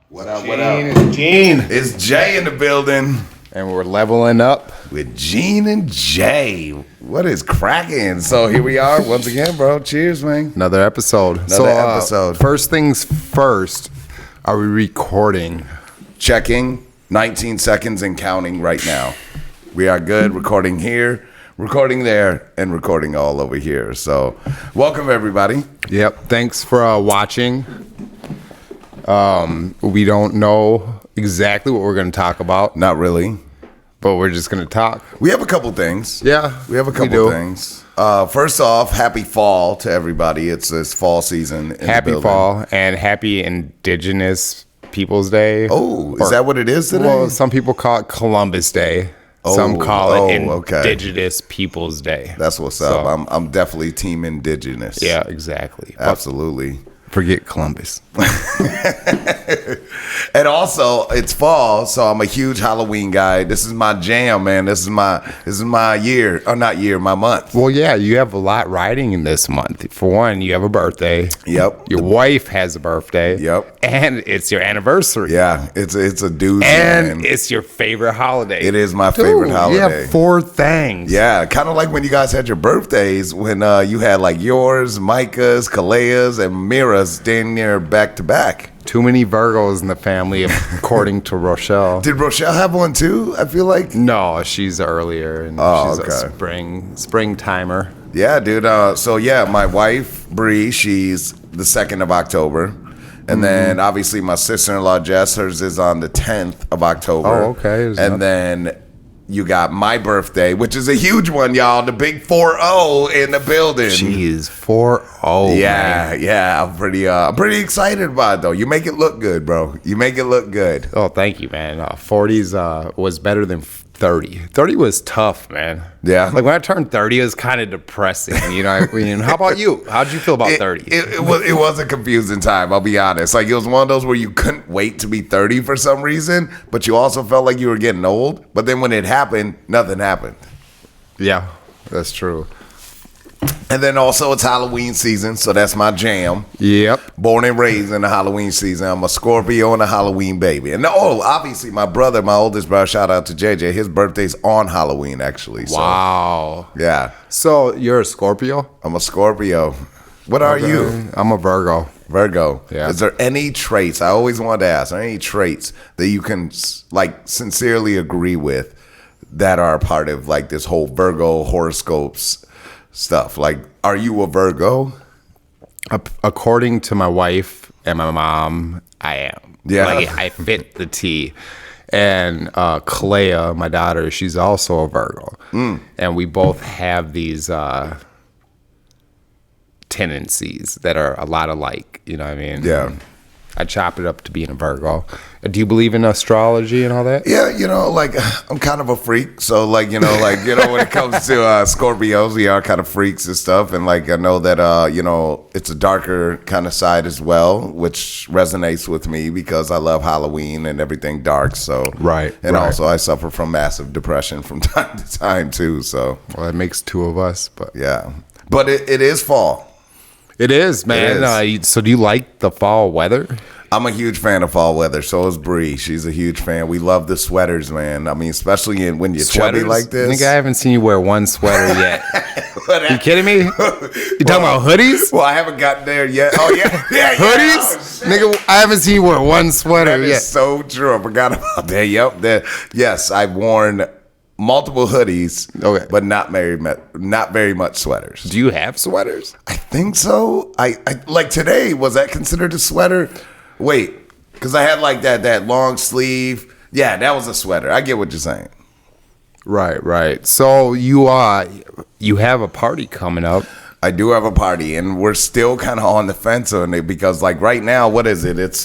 What up, what up? Gene. It's Jay in the building. And we're leveling up With Gene and Jay. What is cracking? So here we are once again, bro. Cheers, man. another episode. Another episode. First things first, are we recording? Checking. 19 seconds and counting right now. We are good. Recording here, recording there, and recording all over here. So welcome, everybody. Yep. Thanks for watching. We don't know exactly what we're going to talk about, Not really. but we're just going to talk. We have a couple things. Yeah, We have a we couple do. things. First off, happy fall to everybody. It's fall season. In the Happy building. fall and happy Indigenous Peoples Day. Oh, is that what it is today? Well, some people call it Columbus Day. Some call it okay. Indigenous Peoples Day. That's what's up. I'm definitely team indigenous. Yeah, exactly. Absolutely. Forget Columbus. And also, it's fall, so I'm a huge Halloween guy. This is my jam, man. This is my year. Or not year, my month. Well, yeah, you have a lot riding in this month. For one, you have a birthday. Yep. Your wife has a birthday. Yep. And it's your anniversary. Yeah, it's a doozy, And man. it's your favorite holiday. It is my favorite holiday. You have 4 things. Yeah, kind of like when you guys had your birthdays, when you had like yours, Micah's, Kalea's, and Mira's damn near back to back. Too many Virgos in the family, according to Rochelle. Did Rochelle have one too? I feel like. No, she's earlier. And she's a spring timer. Yeah, dude. So yeah, my wife Bree, she's the 2nd of October, and then obviously my sister-in-law Jess, hers is on the 10th of October. Oh, okay. And then you got my birthday, which is a huge one, y'all. The big 4-0 in the building. Jeez, 4-0. Yeah, man. yeah. I'm pretty excited about it though. You make it look good, bro. You make it look good. Oh, thank you, man. 40s was better than 30. 30 was tough, man. Yeah. Like when I turned 30, it was kind of depressing. You know, I mean, how about you? How'd you feel about 30? It was a confusing time, I'll be honest. Like, it was one of those where you couldn't wait to be 30 for some reason, but you also felt like you were getting old. But then when it happened, nothing happened. Yeah, that's true. And then also it's Halloween season, so that's my jam. Yep. Born and raised in the Halloween season. I'm a Scorpio and a Halloween baby. And obviously my brother, my oldest brother, shout out to JJ, his birthday's on Halloween actually. So, Wow. yeah. So you're a Scorpio? I'm a Scorpio. What are you? I'm a Virgo. Virgo. Yeah. Is there any traits, I always wanted to ask, are there any traits that you can like sincerely agree with that are a part of like this whole Virgo horoscopes stuff? Like, are you a Virgo? According to my wife and my mom, I am. Yeah. Like, I fit the T. And Clea, my daughter, she's also a Virgo. And we both have these tendencies that are a lot alike. You know what I mean? Yeah. I chop it up to being a Virgo. Do you believe in astrology and all that? Yeah, like I'm kind of a freak. So when it comes to Scorpios, we are kind of freaks and stuff. And like, I know that, it's a darker kind of side as well, which resonates with me because I love Halloween and everything dark. So, Right, And right. also I suffer from massive depression from time to time too. So, Well, that makes 2 of us, but yeah, but it is fall. it is, man. It So do you like the fall weather? I'm a huge fan of fall weather. So is Bree. She's a huge fan. We love the sweaters, man. I mean, especially when you're chubby like this. Nigga, I haven't seen you wear one sweater yet. You kidding me? You talking about hoodies? Well, I haven't gotten there yet. Oh, yeah. Yeah. Hoodies? Oh, Nigga, I haven't seen you wear one sweater that yet. is so true. I forgot about that. Yep. Yes, I've worn multiple hoodies, Okay. but not very much sweaters. Do you have sweaters? I think so. I like today, was that considered a sweater? Wait, because I had like that long sleeve. Yeah, that was a sweater. I get what you're saying. Right. So you have a party coming up. I do have a party, and we're still kind of on the fence on it because, like, right now, what is it? It's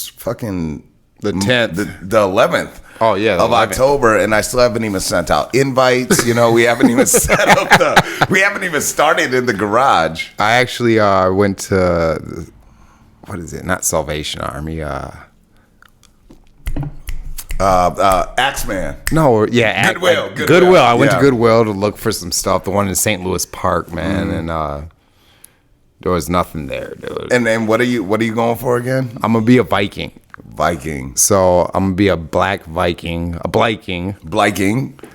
fucking The 10th. the 11th. Oh, yeah, the of 11th. October, and I still haven't even sent out invites. We haven't even set up we haven't even started in the garage. I actually went to, what is it? Not Salvation Army. Axeman. No, yeah. Goodwill. Goodwill. I went to Yeah. Goodwill to look for some stuff. The one in St. Louis Park, man. And There was nothing there, dude. And then what are you going for again? I'm gonna be a Viking. Viking. So I'm gonna be a black Viking, a Bliking.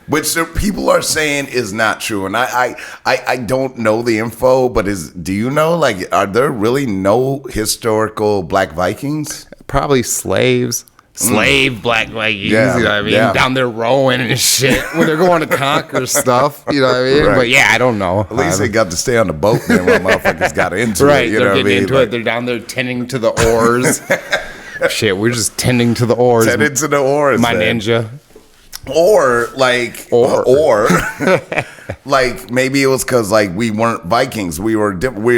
Which people are saying is not true, and I don't know the info, but do you know, like, are there really no historical black Vikings? Probably slaves. Slave black Vikings, Yeah, you know what I mean? yeah. Down there rowing and shit when they're going to conquer stuff, you know what I mean? Right. But yeah, I don't know. At least they got to stay on the boat then while motherfuckers got into Right, it. You they're know what I getting mean? into it. They're down there tending to the oars. Shit, we're just tending to the oars. Tending to the oars, My man. ninja. Or like maybe it was because like we weren't Vikings, we were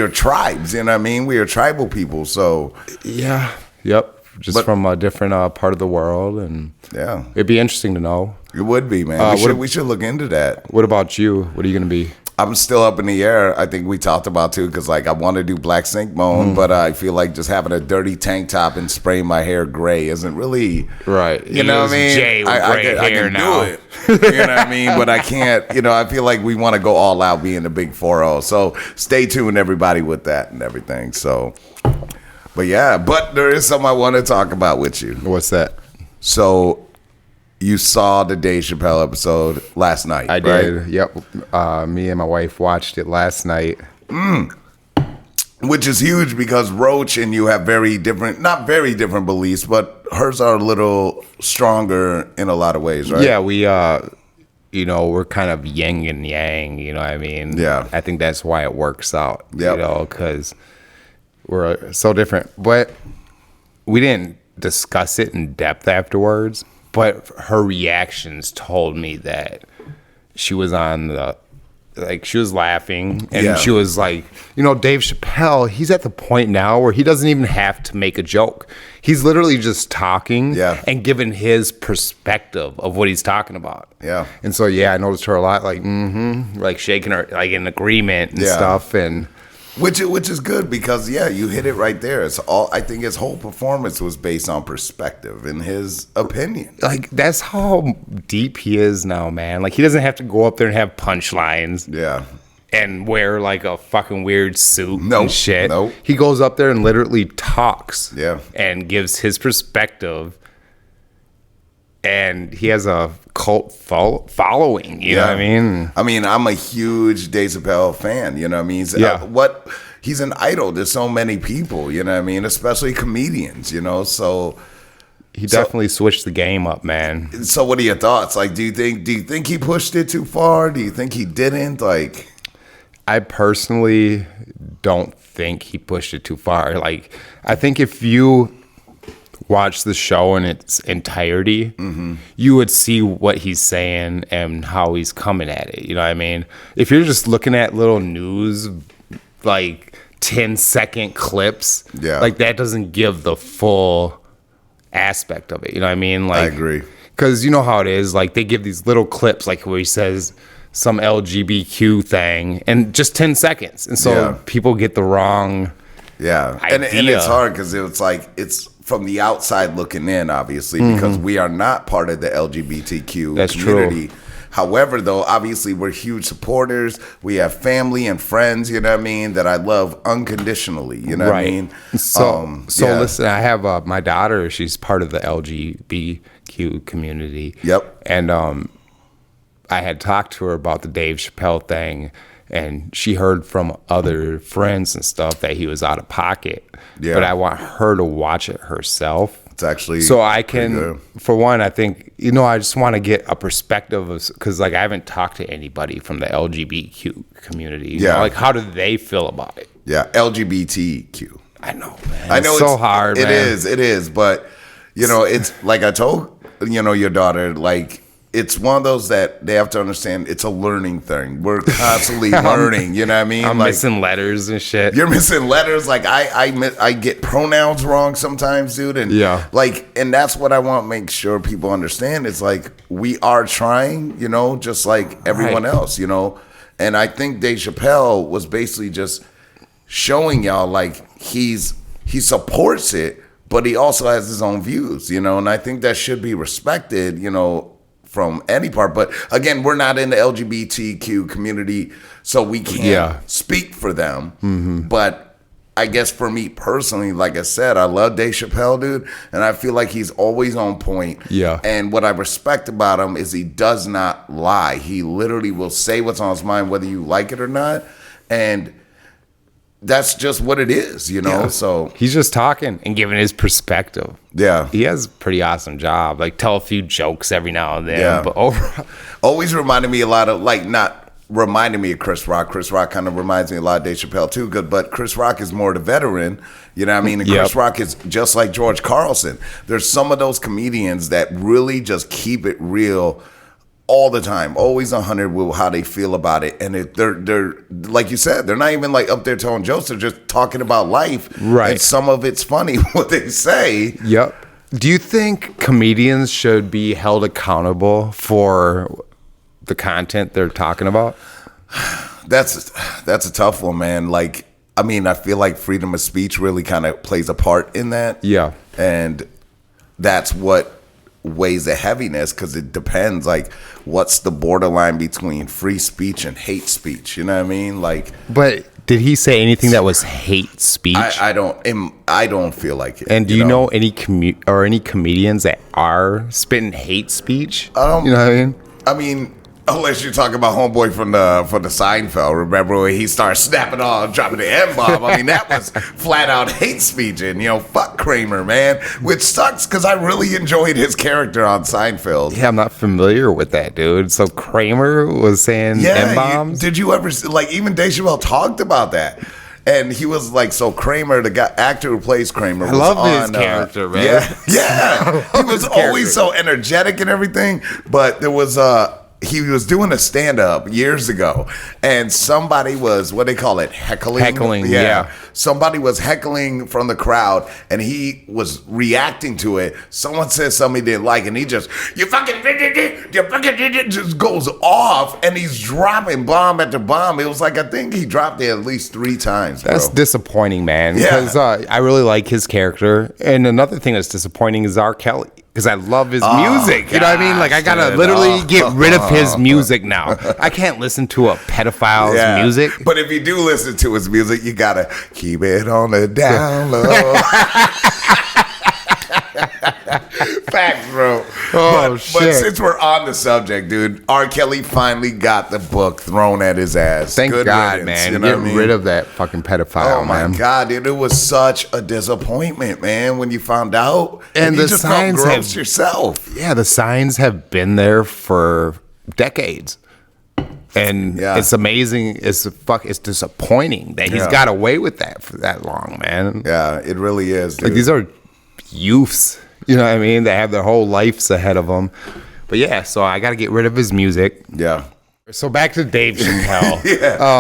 tribes. You know what I mean? We are tribal people. So Yeah. Yep. Just from a different part of the world, and yeah, it'd be interesting to know. it would be, man. We should look into that. What about you? What are you gonna be? I'm still up in the air. I think we talked about too, because like I want to do black sink moan, but I feel like just having a dirty tank top and spraying my hair gray isn't really Right. You know what I mean? Jay with gray I hair can now. do it. You know what I mean? But I can't. You know, I feel like we want to go all out being the big 4-0. So stay tuned, everybody, with that and everything. So, but yeah, but there is something I want to talk about with you. What's that? So you saw the Dave Chappelle episode last night. I right? did. Yep. Me and my wife watched it last night. Which is huge because Roach and you have not very different beliefs, but hers are a little stronger in a lot of ways, right? Yeah, we we're kind of yin and yang, you know what I mean? Yeah. I think that's why it works out, Yep. you know, because we're so different. But we didn't discuss it in depth afterwards, but her reactions told me that she was she was laughing, and Yeah. she was like, Dave Chappelle, he's at the point now where he doesn't even have to make a joke. He's literally just talking and giving his perspective of what he's talking about. Yeah. And so, I noticed her a lot, like shaking her, like in agreement and stuff. And Which is good because you hit it right there. I think his whole performance was based on perspective and his opinion. like, that's how deep he is now, man. Like, he doesn't have to go up there and have punchlines. Yeah. And wear like a fucking weird suit Nope, and shit. nope. He goes up there and literally talks. Yeah. And gives his perspective. And he has a cult following. You know what I mean? I mean, I'm a huge Dave Chappelle fan. You know what I mean? He's an idol to so many people. You know what I mean? Especially comedians. So. He definitely switched the game up, man. So what are your thoughts? Like, do you think he pushed it too far? Do you think he didn't? Like, I personally don't think he pushed it too far. Like, I think if you watch the show in its entirety, you would see what he's saying and how he's coming at it. You know what I mean? If you're just looking at little news, like 10-second clips, like that doesn't give the full aspect of it. You know what I mean? Like, I agree. Because you know how it is. Like, they give these little clips, like where he says some LGBTQ thing, and just 10 seconds. And so people get the wrong idea. And it's hard because it's from the outside looking in, obviously, because we are not part of the LGBTQ community. True. However, though, obviously, we're huge supporters. We have family and friends, you know what I mean, that I love unconditionally, you know what I mean? So listen, I have my daughter. She's part of the LGBTQ community. Yep. And I had talked to her about the Dave Chappelle thing, and she heard from other friends and stuff that he was out of pocket. Yeah. But I want her to watch it herself. It's actually so I can, for one, I think, I just want to get a perspective of, because like I haven't talked to anybody from the LGBTQ community. You know, like, how do they feel about it? Yeah, LGBTQ. I know, man. I know it's so hard, man. It is. But, it's like I told, your daughter, like, it's one of those that they have to understand it's a learning thing. We're constantly learning, you know what I mean? I'm missing letters and shit. You're missing letters. Like, I get pronouns wrong sometimes, dude. And and that's what I want to make sure people understand. It's like, we are trying, just like everyone else, And I think Dave Chappelle was basically just showing y'all, like, he supports it, but he also has his own views, And I think that should be respected, from any part. But again, we're not in the LGBTQ community, so we can't speak for them. But I guess for me personally, like I said, I love Dave Chappelle, dude, and I feel like he's always on point. Yeah. And what I respect about him is he does not lie. He literally will say what's on his mind, whether you like it or not. And that's just what it is, you know? Yeah. So he's just talking and giving his perspective. yeah. He has a pretty awesome job. Like, tell a few jokes every now and then. Yeah. But overall, Always reminded me a lot of, like, not reminding me of Chris Rock. Chris Rock kind of reminds me a lot of Dave Chappelle too. Good, but Chris Rock is more the veteran. You know what I mean? And Yep. Chris Rock is just like George Carlson. There's some of those comedians that really just keep it real all the time, always 100 with how they feel about it. And they're like you said, they're not even like up there telling jokes. They're just talking about life. Right. And some of it's funny what they say. yep. Do you think comedians should be held accountable for the content they're talking about? That's a tough one, man. Like, I mean, I feel like freedom of speech really kind of plays a part in that. Yeah. And that's what weighs the heaviness, because it depends, like, what's the borderline between free speech and hate speech? You know what I mean? Like, But did he say anything that was hate speech? I don't feel like it. And do you know any any comedians that are spitting hate speech? You know what I mean? I mean, unless you're talking about homeboy from the Seinfeld, remember when he started snapping on, dropping the M-bomb? I mean, that was flat out hate speech, and fuck Kramer, man, which sucks because I really enjoyed his character on Seinfeld. Yeah, I'm not familiar with that, dude. So Kramer was saying M-bombs? Did you ever like even Dave Chappelle talked about that? And he was like, so Kramer, the actor who plays Kramer, I love his character, man. Yeah. He was always so energetic and everything. But there was he was doing a stand-up years ago, and somebody was, what they call it, heckling? Heckling, yeah. Somebody was heckling from the crowd, and he was reacting to it. Someone said something he didn't like, and he just, you fucking just goes off, and he's dropping bomb after bomb. It was like, I think he dropped it at least 3 times, bro. That's disappointing, man. Yeah. Because I really like his character. And another thing that's disappointing is R.kelly. Because I love his music. You know what I mean? Like, I got to literally get rid of his music now. I can't listen to a pedophile's music. But if you do listen to his music, you got to keep it on the down low. Facts, bro. Oh, shit. But since we're on the subject, dude, R. Kelly finally got the book thrown at his ass. Thank Good God, riddance, man. you know Get rid of that fucking pedophile, Oh, my man. God, dude. It was such a disappointment, man, when you found out. And you the just felt signs gross yourself. Yeah, the signs have been there for decades. And it's amazing. It's disappointing that he's got away with that for that long, man. Yeah, it really is, dude. Like, these are youths, you know what I mean? They have their whole lives ahead of them. But yeah, so I got to get rid of his music. Yeah. So back to Dave Chappelle.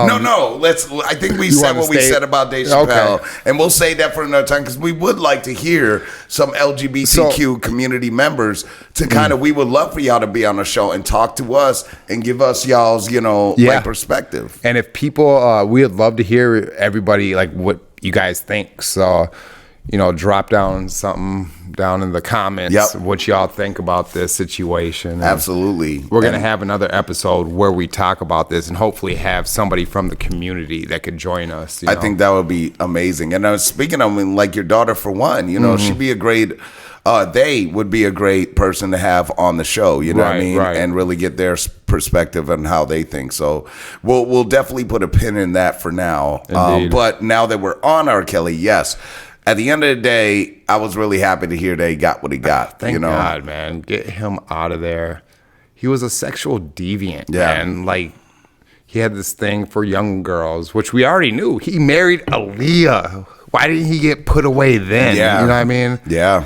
No. I think we said what we said about Dave Chappelle, and we'll say that for another time because we would like to hear some LGBTQ community members to kind of. We would love for y'all to be on the show and talk to us and give us y'all's like perspective. And if people, we would love to hear everybody like what you guys think. So drop down something down in the comments what y'all think about this situation. And absolutely. We're going to have another episode where we talk about this and hopefully have somebody from the community that could join us. I think that would be amazing. And speaking of, like your daughter, for one, she'd be a great, they would be a great person to have on the show, you know what I mean? Right. And really get their perspective on how they think. So we'll definitely put a pin in that for now. But now that we're on R. Kelly, yes. At the end of the day, I was really happy to hear they got what he got. Thank God, man. Get him out of there. He was a sexual deviant, man. Like, he had this thing for young girls, which we already knew. He married Aaliyah. Why didn't he get put away then? Yeah. You know what I mean? Yeah.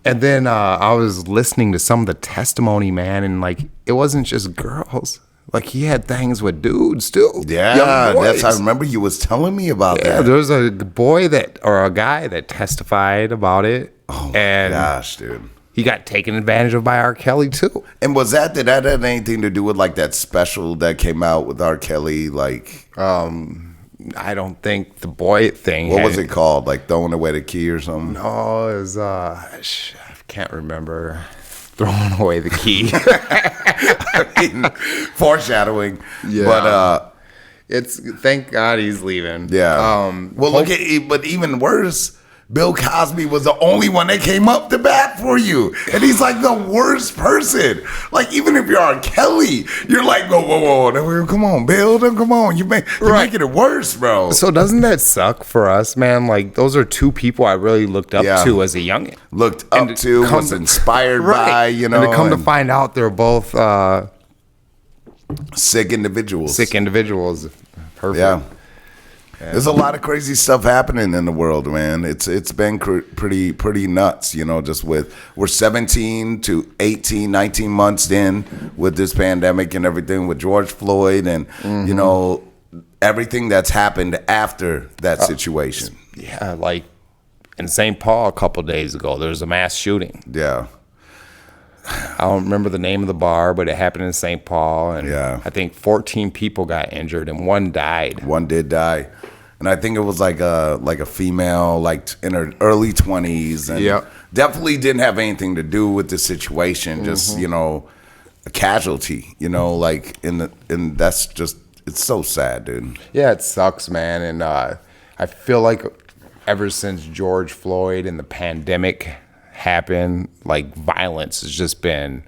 And then I was listening to some of the testimony, man, and, like, it wasn't just girls. Like, he had things with dudes, too. Yeah, I remember you was telling me about that. Yeah, there was a guy that testified about it. Oh, my and gosh, dude. He got taken advantage of by R. Kelly, too. And did that have anything to do with, like, that special that came out with R. Kelly, like... I don't think the boy thing. What was it called? Like, throwing away the key or something? No, it was, I can't remember. Throwing away the key. I mean, foreshadowing. Yeah. But It's thank God he's leaving. Yeah. Well, look at but even worse, Bill Cosby was the only one that came up to bat for you, and he's like the worst person. Like even if you're R.Kelly, you're like, whoa, come on, Bill, come on, you're making it worse, bro. So doesn't that suck for us, man? Like those are two people I really looked up to as a youngin. Looked up to, was inspired by, you know, and to come to find out they're both sick individuals. Perfect. Yeah. There's a lot of crazy stuff happening in the world, man. It's been pretty nuts, you know, just we're 17 to 18, 19 months in with this pandemic and everything with George Floyd and, you know, everything that's happened after that situation. Yeah, like in St. Paul a couple days ago, there was a mass shooting. Yeah. I don't remember the name of the bar, but it happened in St. Paul. And I think 14 people got injured and one died. One did die. And I think it was like a female, like in her early 20s, and definitely didn't have anything to do with the situation. Just, you know, a casualty. You know, like and that's just, it's so sad, dude. Yeah, it sucks, man. And I feel like ever since George Floyd and the pandemic happened, like violence has just been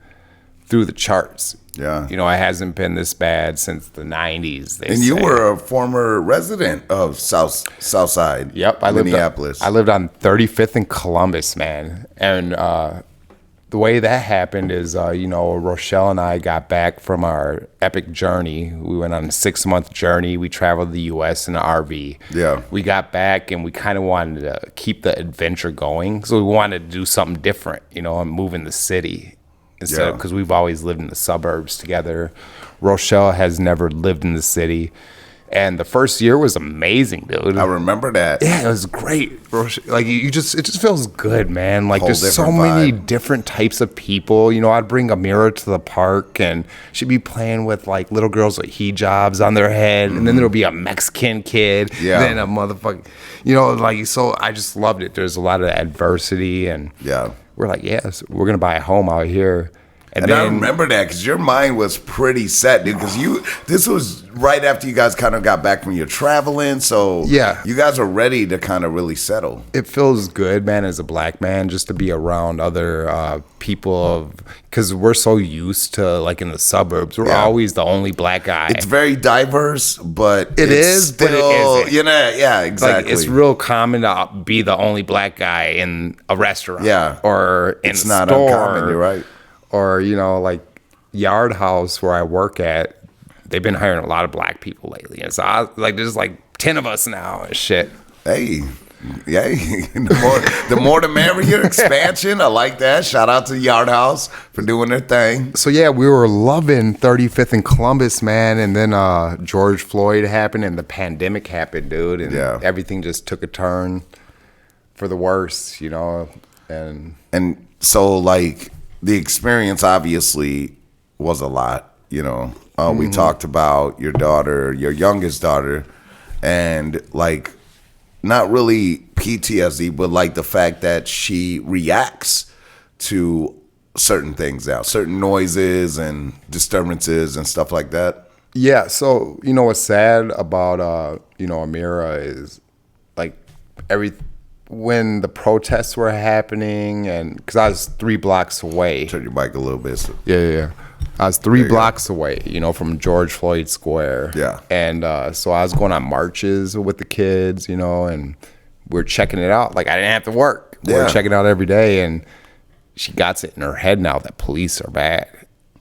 through the charts. Yeah. You know, it hasn't been this bad since the 90s. And you were a former resident of Southside. Yep. Minneapolis. I lived on 35th and Columbus, man. And the way that happened is, you know, Rochelle and I got back from our epic journey. We went on a 6-month journey. We traveled the U.S. in an RV. Yeah. We got back and we kind of wanted to keep the adventure going. So we wanted to do something different, you know, and move in the city. Instead because we've always lived in the suburbs together. Rochelle has never lived in the city. And the first year was amazing, dude. I remember that. Yeah, it was great. Like it just feels good, man. Like there's so many different types of people. You know, I'd bring Amira to the park and she'd be playing with like little girls with hijabs on their head. And then there'll be a Mexican kid. Yeah. Then a motherfucker, you know, like, so I just loved it. There's a lot of adversity and we're like, yes, we're going to buy a home out here. And then, I remember that because your mind was pretty set, dude. Because this was right after you guys kind of got back from your traveling. So you guys are ready to kind of really settle. It feels good, man, as a black man, just to be around other people because we're so used to, like in the suburbs, we're always the only black guy. It's very diverse, but it is still, but it isn't. You know, yeah, exactly. Like, it's real common to be the only black guy in a restaurant. Yeah. Or in a store. It's not uncommon, you're right. Or, you know, like Yard House where I work at, they've been hiring a lot of black people lately. And so there's like 10 of us now and shit. Hey, the more the merrier. Expansion. I like that. Shout out to Yard House for doing their thing. So yeah, we were loving 35th and Columbus, man. And then George Floyd happened and the pandemic happened, dude. And everything just took a turn for the worse, you know. And so like, the experience obviously was a lot, you know. We talked about your daughter, your youngest daughter, and like not really PTSD, but like the fact that she reacts to certain things now, certain noises and disturbances and stuff like that. Yeah. So, you know, what's sad about, you know, Amira is like when the protests were happening, and because I was 3 blocks away. Turn your mic a little bit. So. Yeah. I was 3 blocks away, you know, from George Floyd Square. Yeah. And so I was going on marches with the kids, you know, and we're checking it out. Like I didn't have to work. We're checking it out every day, and she got it in her head now that police are bad.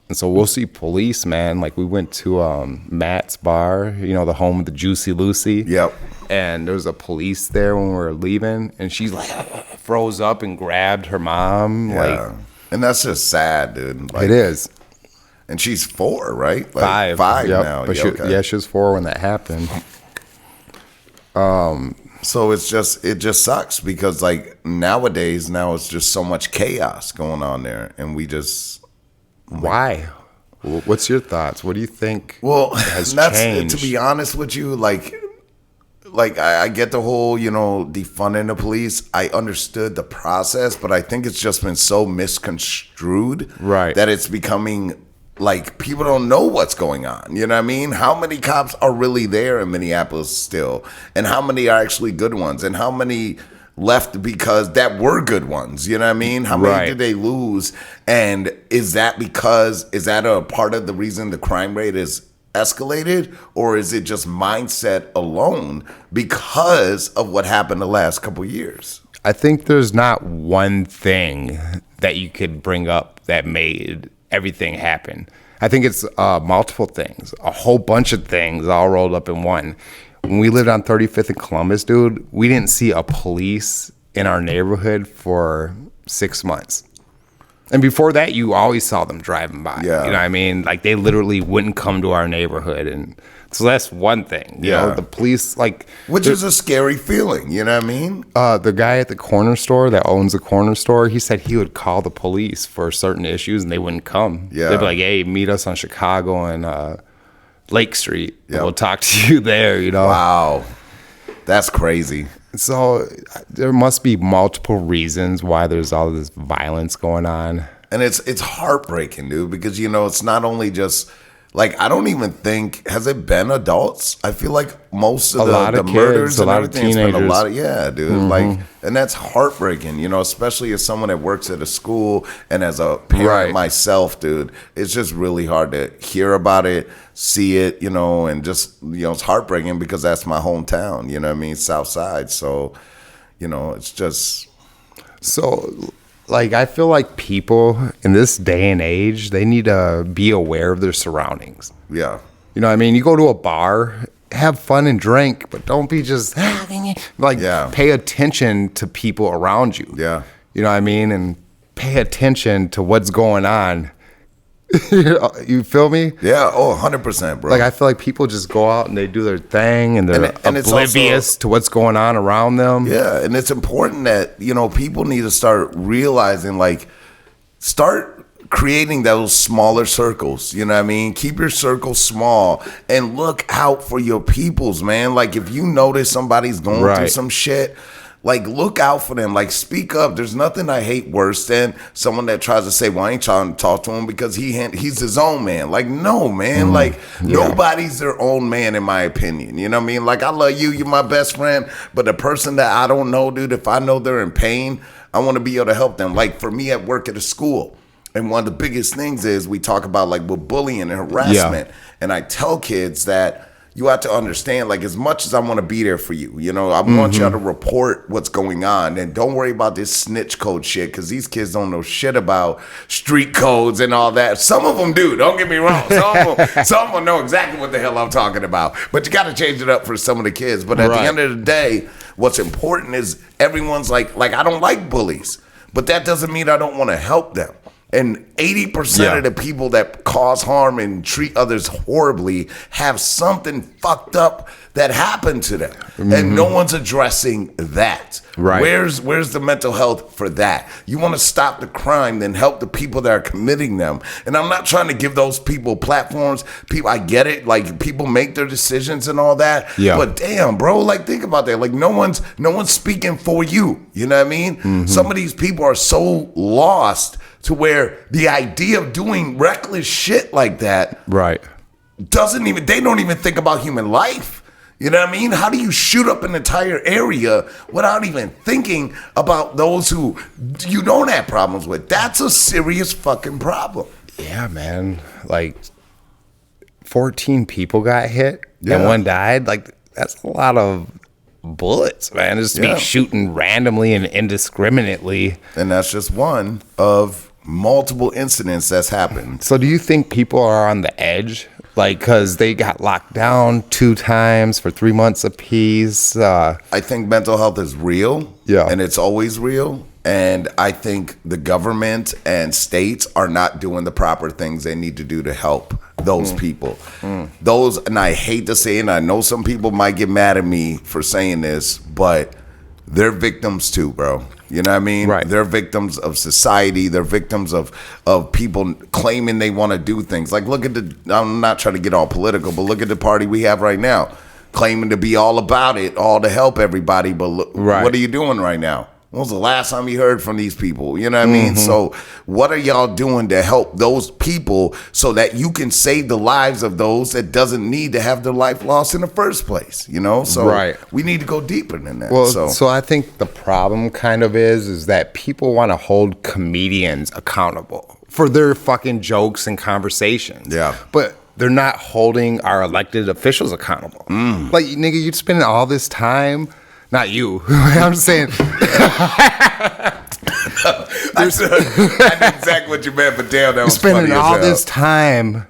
And so we'll see police, man. Like we went to Matt's bar, you know, the home of the Juicy Lucy. Yep. And there was a police there when we were leaving, and she's like froze up and grabbed her mom. Yeah. Like, and that's just sad, dude. Like, it is. And she's 4, right? Like 5 now. But she was 4 when that happened. So it just sucks because like nowadays it's just so much chaos going on there, and we just why? What's your thoughts? What do you think? Well, has changed? To be honest with you, like I get the whole, you know, defunding the police. I understood the process, but I think it's just been so misconstrued, right, that it's becoming like people don't know what's going on. You know what I mean? How many cops are really there in Minneapolis still? And how many are actually good ones? And how many left because that were good ones? You know what I mean? How many did they lose? And is that a part of the reason the crime rate is escalated, or is it just mindset alone because of what happened the last couple of years? I think there's not one thing that you could bring up that made everything happen. I think it's multiple things, a whole bunch of things all rolled up in one. When we lived on 35th and Columbus, dude, we didn't see a police in our neighborhood for 6 months. And before that, you always saw them driving by. Yeah. You know what I mean? Like, they literally wouldn't come to our neighborhood. And so that's one thing. You know, the police, like... Which is a scary feeling, you know what I mean? The guy at the corner store that owns the corner store, he said he would call the police for certain issues and they wouldn't come. Yeah. They'd be like, hey, meet us on Chicago and Lake Street. Yeah. We'll talk to you there, you know? Wow. That's crazy. So there must be multiple reasons why there's all this violence going on. And it's heartbreaking, dude, because, you know, it's not only just, like, I don't even think, has it been adults? I feel like most of the murders and everything, it's been a lot of, yeah, dude. Like, and that's heartbreaking, you know, especially as someone that works at a school and as a parent myself, dude. It's just really hard to hear about it, see it, you know, and just, you know, it's heartbreaking because that's my hometown, you know what I mean, South Side. So, you know, it's just... So, like, I feel like people in this day and age, they need to be aware of their surroundings. Yeah. You know what I mean? You go to a bar, have fun and drink, but don't be just, like, pay attention to people around you. Yeah. You know what I mean? And pay attention to what's going on. You feel me? Yeah. Oh, 100%, bro. Like, I feel like people just go out and they do their thing and they're oblivious to what's going on around them. Yeah. And it's important that, you know, people need to start realizing, like, start creating those smaller circles. You know what I mean? Keep your circle small and look out for your peoples, man. Like, if you notice somebody's going through some shit, like, look out for them. Like, speak up. There's nothing I hate worse than someone that tries to say, well, I ain't trying to talk to him because he's his own man. Like, no, man. Like, nobody's their own man, in my opinion. You know what I mean? Like, I love you. You're my best friend. But the person that I don't know, dude, if I know they're in pain, I want to be able to help them. Like, for me at work at a school, and one of the biggest things is we talk about, like, with bullying and harassment. And I tell kids that you have to understand, like, as much as I want to be there for you, you know, I want y'all to report what's going on. And don't worry about this snitch code shit, because these kids don't know shit about street codes and all that. Some of them do. Don't get me wrong. Some of them know exactly what the hell I'm talking about. But you got to change it up for some of the kids. But at the end of the day, what's important is everyone's like, I don't like bullies. But that doesn't mean I don't want to help them. And 80% of the people that cause harm and treat others horribly have something fucked up that happened to them. And no one's addressing that. Right. Where's the mental health for that? You want to stop the crime, then help the people that are committing them. And I'm not trying to give those people platforms. People, I get it. Like, people make their decisions and all that. Yeah. But damn, bro, like, think about that. Like, no one's speaking for you. You know what I mean? Some of these people are so lost to where the idea of doing reckless shit like that they don't even think about human life. You know what I mean? How do you shoot up an entire area without even thinking about those who you don't have problems with? That's a serious fucking problem. Yeah, man. Like, 14 people got hit and one died. Like, that's a lot of bullets, man. Just to be shooting randomly and indiscriminately. And that's just one of multiple incidents that's happened. So do you think people are on the edge? Like, because they got locked down 2 times for 3 months apiece. I think mental health is real. Yeah. And it's always real. And I think the government and states are not doing the proper things they need to do to help those people. Those, and I hate to say it, and I know some people might get mad at me for saying this, but they're victims too, bro. You know what I mean? Right. They're victims of society. They're victims of people claiming they want to do things. Like, look at I'm not trying to get all political, but look at the party we have right now. Claiming to be all about it, all to help everybody. But look, what are you doing right now? When was the last time you heard from these people? You know what I mean? So what are y'all doing to help those people so that you can save the lives of those that doesn't need to have their life lost in the first place? You know? So we need to go deeper than that. Well, so I think the problem kind of is that people want to hold comedians accountable for their fucking jokes and conversations. Yeah. But they're not holding our elected officials accountable. Like, nigga, you're spending all this time. Not you. I'm just saying. I knew exactly what you meant, but damn, that was funny spending all this time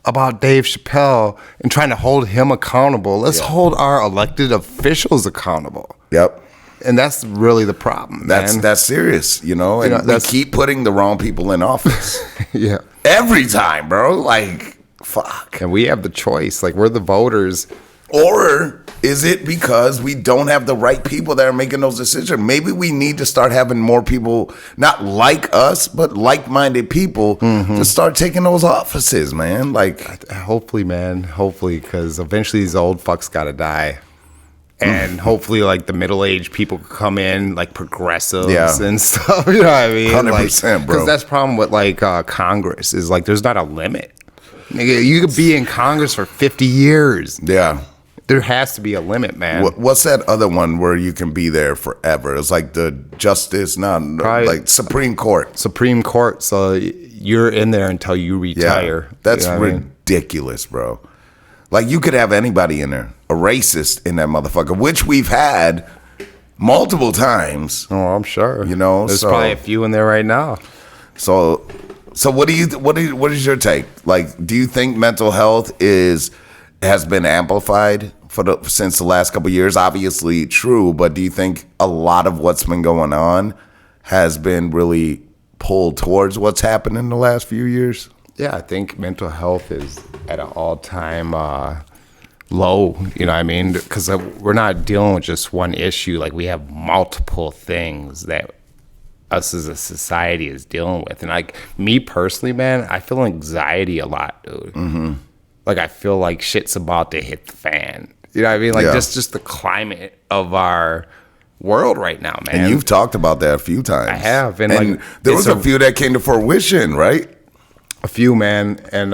about Dave Chappelle and trying to hold him accountable. Let's hold our elected officials accountable. Yep. And that's really the problem, man. That's serious, you know? And we keep putting the wrong people in office. Yeah. Every time, bro. Like, fuck. And we have the choice. Like, we're the voters. Or is it because we don't have the right people that are making those decisions? Maybe we need to start having more people, not like us, but like-minded people to start taking those offices, man. Like, hopefully, man. Hopefully, because eventually these old fucks got to die. And hopefully, like, the middle-aged people could come in, like, progressives and stuff. You know what I mean? 100%, bro. Because that's the problem with, like, Congress is, like, there's not a limit. Nigga, you could be in Congress for 50 years. Yeah. There has to be a limit, man. What's that other one where you can be there forever? It's like the like Supreme Court. Supreme Court. So you're in there until you retire. Yeah, that's ridiculous, bro. Like, you could have anybody in there, a racist in that motherfucker, which we've had multiple times. Oh, I'm sure. You know, there's probably a few in there right now. So what is your take? Like, do you think mental health has been amplified since the last couple of years? Obviously true, but do you think a lot of what's been going on has been really pulled towards what's happened in the last few years? Yeah, I think mental health is at an all-time low, you know what I mean? Because we're not dealing with just one issue. Like, we have multiple things that us as a society is dealing with. And, like, me personally, man, I feel anxiety a lot, dude. Like, I feel like shit's about to hit the fan. You know what I mean? Like, just the climate of our world right now, man. And you've talked about that a few times. I have. And like, there was a few that came to fruition, right? A few, man. And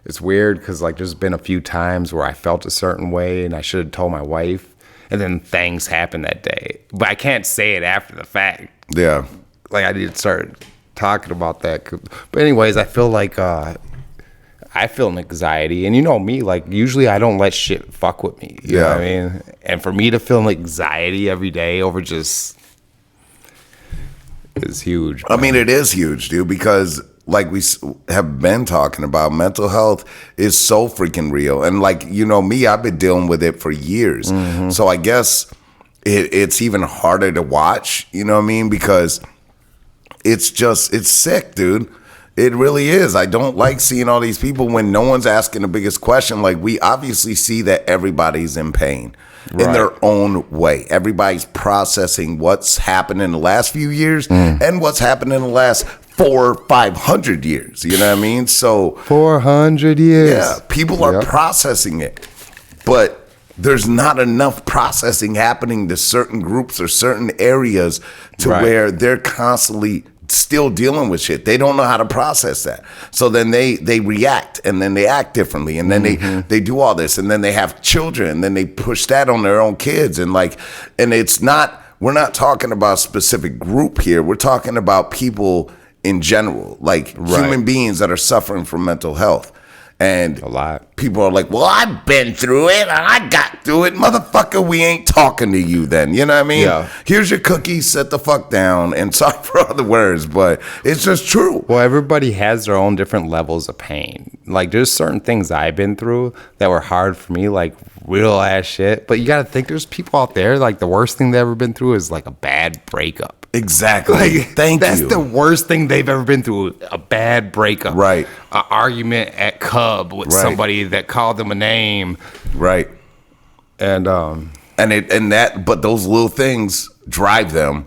it's weird because, like, there's been a few times where I felt a certain way and I should have told my wife. And then things happened that day. But I can't say it after the fact. Yeah. Like, I need to start talking about that. But anyways, I feel like... I feel an anxiety, and you know me, like, usually I don't let shit fuck with me. You know what I mean? And for me to feel anxiety every day over just is huge. I mean, it is huge, dude, because like we have been talking about, mental health is so freaking real. And like, you know me, I've been dealing with it for years. So I guess it's even harder to watch, you know what I mean? Because it's sick, dude. It really is. I don't like seeing all these people when no one's asking the biggest question. Like, we obviously see that everybody's in pain in their own way. Everybody's processing what's happened in the last few years and what's happened in the last 400-500 years. You know what I mean? So 400 years. Yeah, people are processing it, but there's not enough processing happening to certain groups or certain areas to where they're constantly still dealing with shit. They don't know how to process that. So then they react, and then they act differently, and then they do all this, and then they have children, and then they push that on their own kids. And like, and it's not, we're not talking about a specific group here. We're talking about people in general, like human beings that are suffering from mental health. And a lot. People are like, well, I've been through it. I got through it. Motherfucker, we ain't talking to you then. You know what I mean? Yeah. Here's your cookie. Sit the fuck down. And sorry for all the words, but it's just true. Well, everybody has their own different levels of pain. Like, there's certain things I've been through that were hard for me, like real ass shit. But you got to think there's people out there, like, the worst thing they've ever been through is like a bad breakup. Exactly. Like, that's the worst thing they've ever been through. A bad breakup. Right. An argument at Cub with somebody that called them a name. Right. And but those little things drive them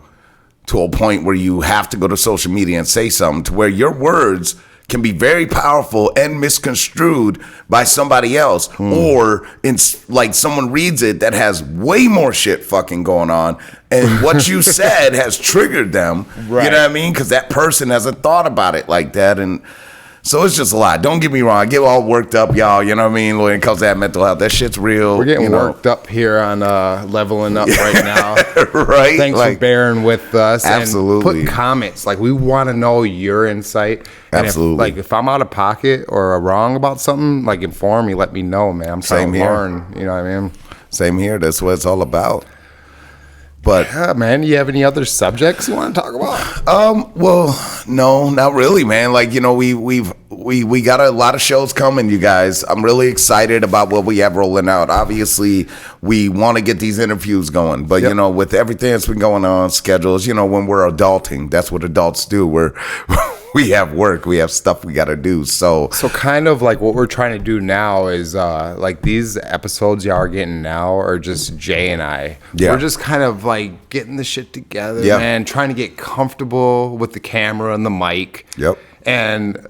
to a point where you have to go to social media and say something to where your words can be very powerful and misconstrued by somebody else, or in like someone reads it that has way more shit fucking going on, and what you said has triggered them. Right. You know what I mean? Because that person hasn't thought about it like that, and so it's just a lot. Don't get me wrong. I get all worked up, y'all. You know what I mean? When it comes to that mental health, that shit's real. We're getting worked up here on leveling up right now. Right? Thanks for bearing with us. Absolutely. And put comments. Like, we want to know your insight. And Absolutely. if I'm out of pocket or wrong about something, like, inform me. Let me know, man. I'm trying to learn. You know what I mean? Same here. That's what it's all about. But yeah, man, you have any other subjects you want to talk about? Well, no, not really, man. Like, you know, we got a lot of shows coming, you guys. I'm really excited about what we have rolling out. Obviously, we want to get these interviews going, but you know, with everything that's been going on, schedules, you know, when we're adulting, that's what adults do. We have work, we have stuff we got to do. So kind of like what we're trying to do now is like these episodes y'all are getting now are just Jay and I. Yeah. We're just kind of like getting the shit together, man, trying to get comfortable with the camera and the mic. Yep. And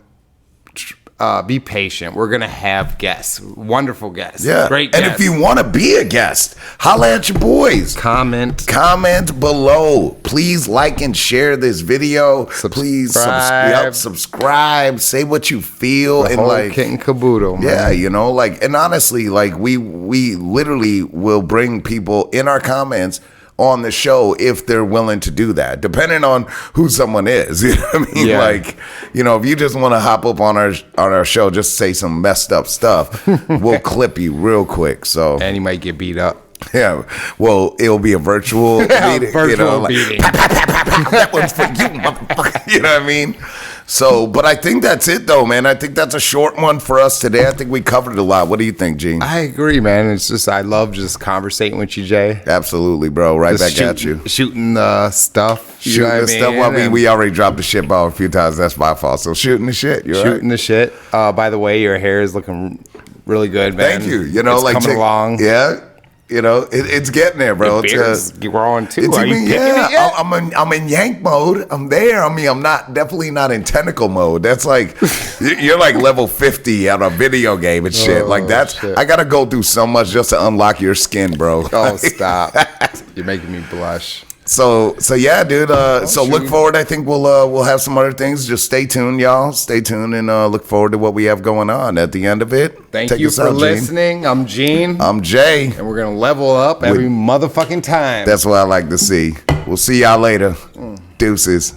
be patient. We're going to have guests, wonderful guests. Yeah. Great and guests. if you want to be a guest, holla at your boys. Comment below. Please like and share this video. Please subscribe. Say what you feel. The and whole like kit and caboodle, man. Yeah, you know, like, and honestly, like we literally will bring people in our comments on the show if they're willing to do that, depending on who someone is. You know what I mean? Yeah. Like, you know, if you just want to hop up on our show, just say some messed up stuff, we'll clip you real quick. So, And you might get beat up. yeah, well, it'll be a virtual meeting. Beating. That one's for you, motherfucker. You know what I mean? So, but I think that's it, though, man. I think that's a short one for us today. I think we covered a lot. What do you think, Gene? I agree, man. It's just, I love just conversating with you, Jay. Absolutely, bro. Right Just back at you. Shooting the stuff. Shooting the stuff. Well, we already dropped the shit ball a few times. That's my fault. So shooting the shit. You're Shooting right. the shit. By the way, your hair is looking really good, man. Thank you. You know, it's like coming along. Yeah. You know, it's getting there, bro. Your beard's growing too. It's Are you even, picking it yet? I'm in yank mode. I'm there. I mean, I'm definitely not in tentacle mode. That's like, you're like level 50 on a video game and shit. Oh, like that's, shit. I gotta go through so much just to unlock your skin, bro. Oh, stop. You're making me blush. So yeah, dude. So look forward. I think we'll have some other things. Just stay tuned, y'all. Stay tuned and look forward to what we have going on at the end of it. Thank Take you us for out, Gene. listening. I'm Gene. I'm Jay. And we're going to level up every motherfucking time. That's what I like to see. We'll see y'all later. Deuces.